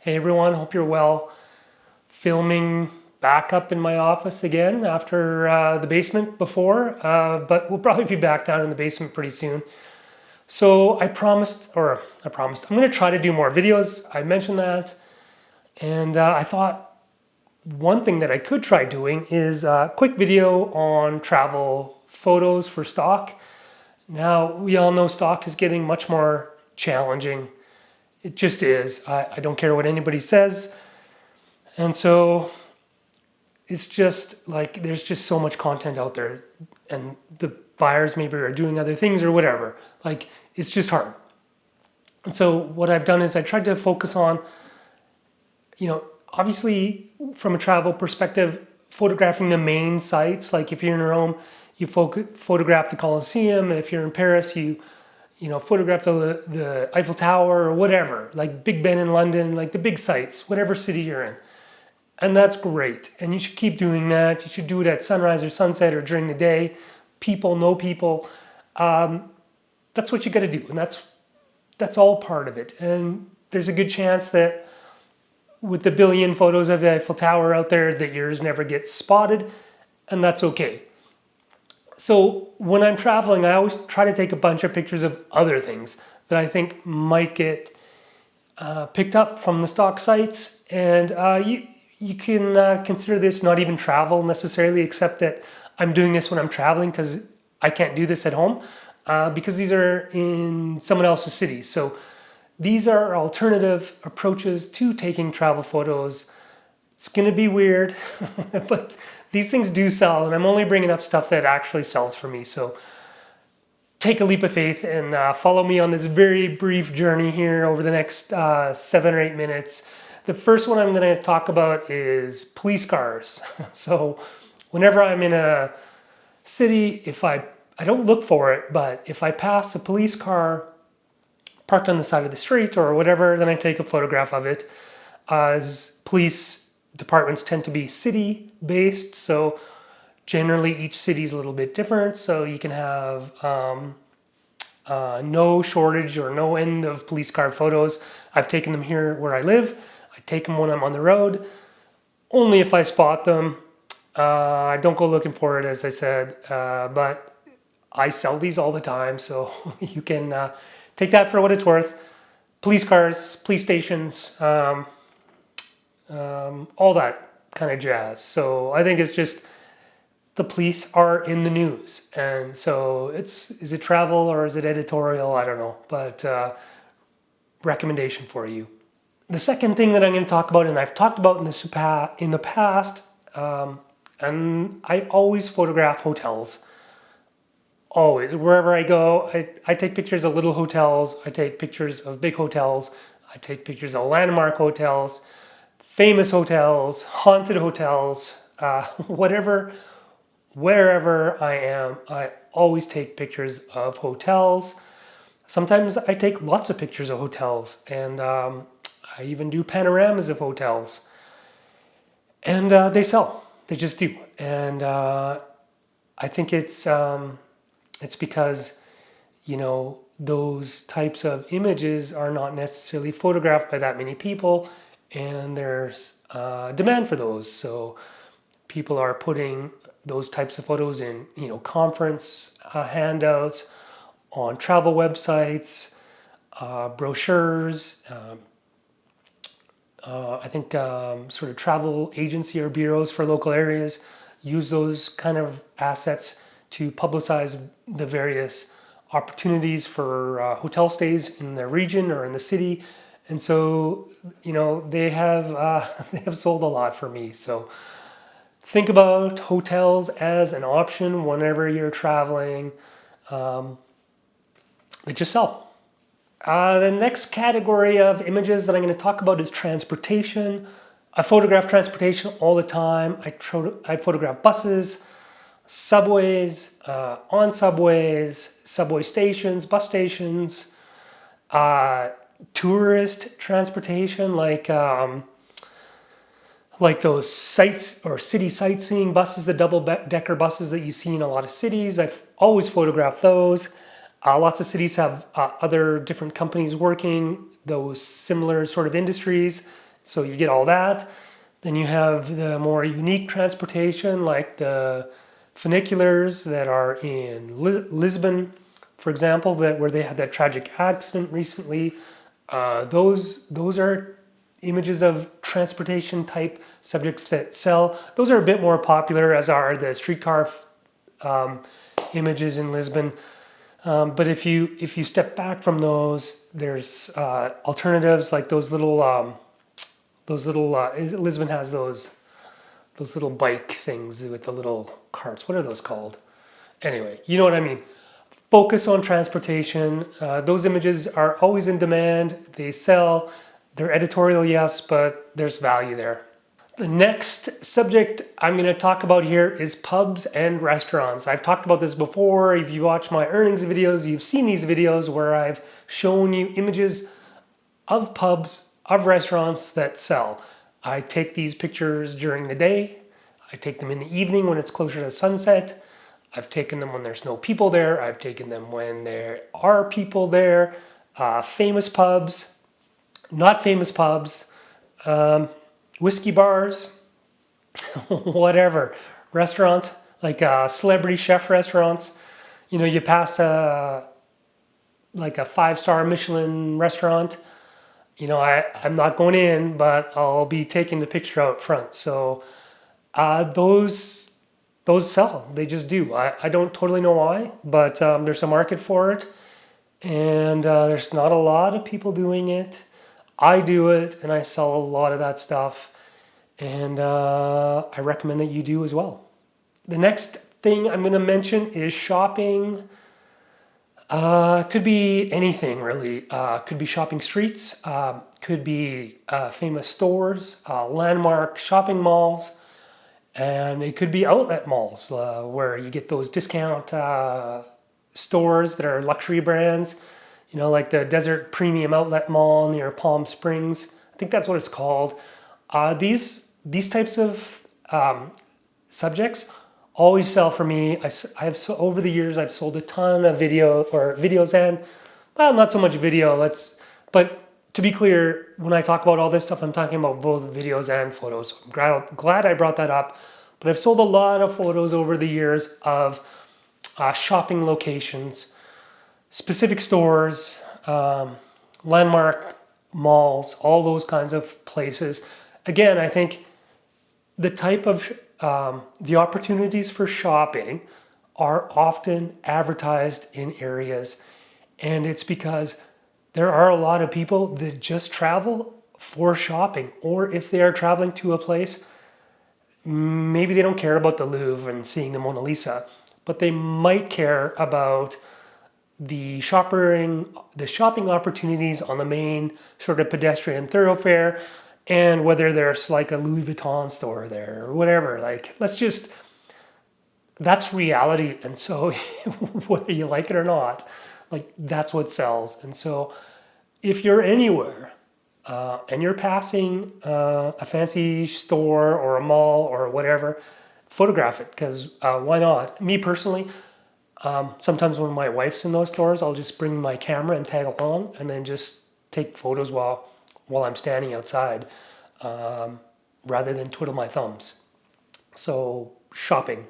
Hey everyone, hope you're well. Filming back up in my office again after the basement before, but we'll probably be back down in the basement pretty soon. So I promised, I'm going to try to do more videos. I mentioned that, and I thought one thing that I could try doing is a quick video on travel photos for stock. Now, we all know stock is getting much more challenging. It just is. I don't care what anybody says. And so it's just like there's just so much content out there, and the buyers maybe are doing other things or whatever. Like it's just hard. And so what I've done is I tried to focus on, obviously from a travel perspective, photographing the main sites. Like if you're in Rome, you photograph the Colosseum. If you're in Paris, you photograph the Eiffel Tower or whatever, like Big Ben in London, like the big sites, whatever city you're in. And that's great. And you should keep doing that. You should do it at sunrise or sunset or during the day. People know people. That's what you got to do. And that's all part of it. And there's a good chance that with the billion photos of the Eiffel Tower out there, that yours never gets spotted. And that's okay. So when I'm traveling, I always try to take a bunch of pictures of other things that I think might get picked up from the stock sites. And you can consider this not even travel necessarily, except that I'm doing this when I'm traveling because I can't do this at home because these are in someone else's city. So these are alternative approaches to taking travel photos. It's going to be weird, but these things do sell, and I'm only bringing up stuff that actually sells for me. So take a leap of faith and follow me on this very brief journey here over the next 7 or 8 minutes. The first one I'm going to talk about is police cars. So whenever I'm in a city, if I don't look for it, but if I pass a police car parked on the side of the street or whatever, then I take a photograph of it. As police departments tend to be city-based, so generally each city is a little bit different. So you can have no shortage or no end of police car photos. I've taken them here where I live. I take them when I'm on the road, only if I spot them. I don't go looking for it, as I said, but I sell these all the time, so you can take that for what it's worth. Police cars, police stations, all that kind of jazz. So I think it's just the police are in the news, and so is it travel or is it editorial? I don't know, but recommendation for you. The second thing that I'm going to talk about, and I've talked about in the past, and I always photograph hotels. Always, wherever I go, I take pictures of little hotels. I take pictures of big hotels. I take pictures of landmark hotels, famous hotels, haunted hotels, wherever I am, I always take pictures of hotels. Sometimes I take lots of pictures of hotels, and I even do panoramas of hotels. And they sell. They just do. And I think it's because, those types of images are not necessarily photographed by that many people, and there's demand for those. So people are putting those types of photos in, conference handouts, on travel websites, brochures. I think sort of travel agency or bureaus for local areas use those kind of assets to publicize the various opportunities for hotel stays in their region or in the city. And so, they have sold a lot for me. So think about hotels as an option whenever you're traveling. They just sell. The next category of images that I'm going to talk about is transportation. I photograph transportation all the time. I photograph buses, subways, on subways, subway stations, bus stations, tourist transportation like those sites or city sightseeing buses, the double-decker buses that you see in a lot of cities. I've always photographed those. Lots of cities have other different companies working those similar sort of industries. So you get all that. Then you have the more unique transportation, like the funiculars that are in Lisbon, for example, where they had that tragic accident recently. Those are images of transportation type subjects that sell. Those are a bit more popular, as are the streetcar images in Lisbon. But if you step back from those, there's alternatives like those little Lisbon has those little bike things with the little carts. What are those called? Anyway, you know what I mean. Focus on transportation. Those images are always in demand. They sell. They're editorial, yes, but there's value there. The next subject I'm going to talk about here is pubs and restaurants. I've talked about this before. If you watch my earnings videos, you've seen these videos where I've shown you images of pubs, of restaurants that sell. I take these pictures during the day. I take them in the evening when it's closer to sunset. I've taken them when there's no people there. I've taken them when there are people there. Famous pubs, not famous pubs, whiskey bars, whatever. Restaurants, like celebrity chef restaurants. You know, you pass like a 5-star Michelin restaurant. You know, I'm not going in, but I'll be taking the picture out front. So those sell. They just do. I don't totally know why, but there's a market for it. And there's not a lot of people doing it. I do it, and I sell a lot of that stuff. And I recommend that you do as well. The next thing I'm going to mention is shopping. Could be anything really. Could be shopping streets. Could be famous stores, landmark shopping malls. And it could be outlet malls where you get those discount stores that are luxury brands, you know, like the Desert Premium Outlet Mall near Palm Springs. I think that's what it's called. These types of subjects always sell for me. Over the years I've sold a ton of videos and well, not so much video. But to be clear, when I talk about all this stuff, I'm talking about both videos and photos. I'm glad I brought that up. But I've sold a lot of photos over the years of shopping locations, specific stores, landmark malls, all those kinds of places. Again, I think the type of the opportunities for shopping are often advertised in areas, and it's because there are a lot of people that just travel for shopping, or if they are traveling to a place, maybe they don't care about the Louvre and seeing the Mona Lisa, but they might care about the shopping opportunities on the main sort of pedestrian thoroughfare, and whether there's like a Louis Vuitton store there or whatever. Like, that's reality. And so whether you like it or not, like, that's what sells. And so if you're anywhere and you're passing a fancy store or a mall or whatever, photograph it, because why not? Me personally, sometimes when my wife's in those stores, I'll just bring my camera and tag along and then just take photos while I'm standing outside, rather than twiddle my thumbs. So shopping.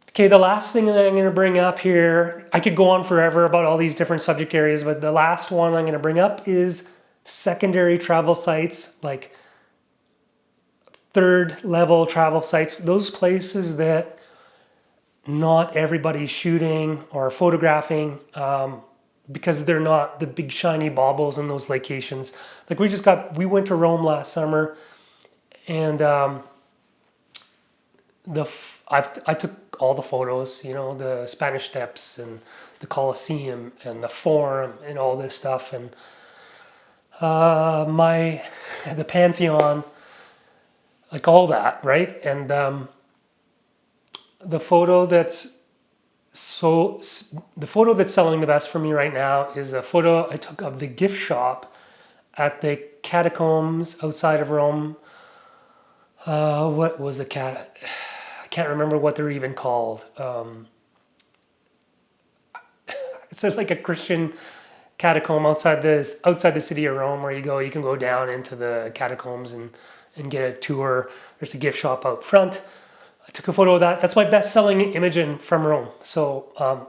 Okay, the last thing that I'm going to bring up here, I could go on forever about all these different subject areas, but the last one I'm going to bring up is secondary travel sites, like third level travel sites, those places that not everybody's shooting or photographing because they're not the big shiny baubles in those locations. Like we went to Rome last summer, and I took all the photos, you know, the Spanish Steps and the Colosseum and the Forum and all this stuff, and the Pantheon, like all that, right? And the photo that's selling the best for me right now is a photo I took of the gift shop at the catacombs outside of Rome. What was the cat? I can't remember what they're even called. It's like a Christian catacomb outside the city of Rome where you can go down into the catacombs and get a tour. There's a gift shop out front. I took a photo of that. That's my best-selling image from Rome. So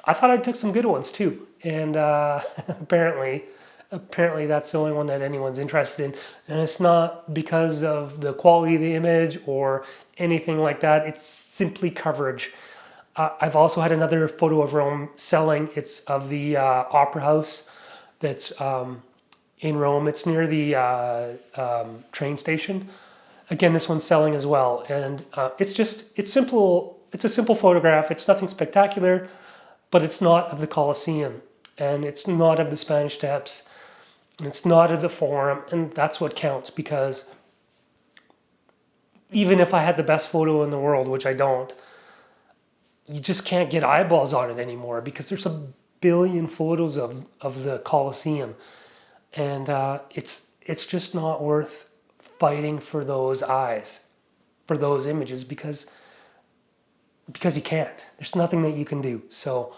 I thought I took some good ones too, and apparently that's the only one that anyone's interested in. And it's not because of the quality of the image or anything like that. It's simply coverage. I've also had another photo of Rome selling. It's of the Opera House that's in Rome. It's near the train station. Again, this one's selling as well. And it's simple. It's a simple photograph. It's nothing spectacular, but it's not of the Colosseum. And it's not of the Spanish Steps. And it's not of the Forum. And that's what counts, because even if I had the best photo in the world, which I don't, you just can't get eyeballs on it anymore because there's a billion photos of the Colosseum. And it's just not worth fighting for those eyes, for those images, because you can't. There's nothing that you can do. So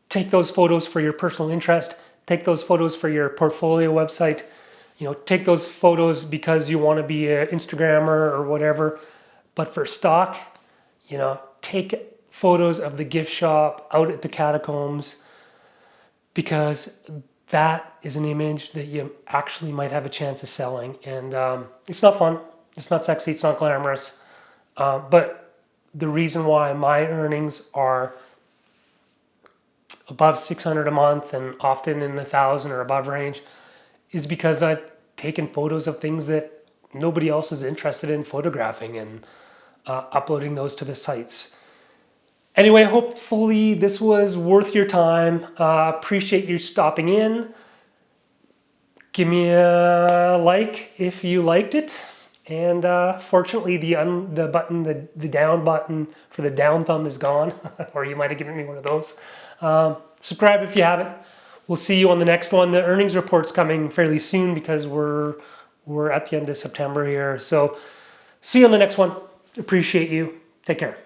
take those photos for your personal interest. Take those photos for your portfolio website. Take those photos because you want to be an Instagrammer or whatever. But for stock, take photos of the gift shop out at the catacombs, because that is an image that you actually might have a chance of selling. And it's not fun. It's not sexy. It's not glamorous. But the reason why my earnings are above 600 a month and often in the 1,000 or above range is because I've taken photos of things that nobody else is interested in photographing and uploading those to the sites. Anyway, hopefully this was worth your time. Appreciate you stopping in. Give me a like if you liked it. And fortunately, the button, the down button for the down thumb is gone, or you might have given me one of those. Subscribe if you haven't. We'll see you on the next one. The earnings report's coming fairly soon because we're at the end of September here. So see you on the next one. Appreciate you. Take care.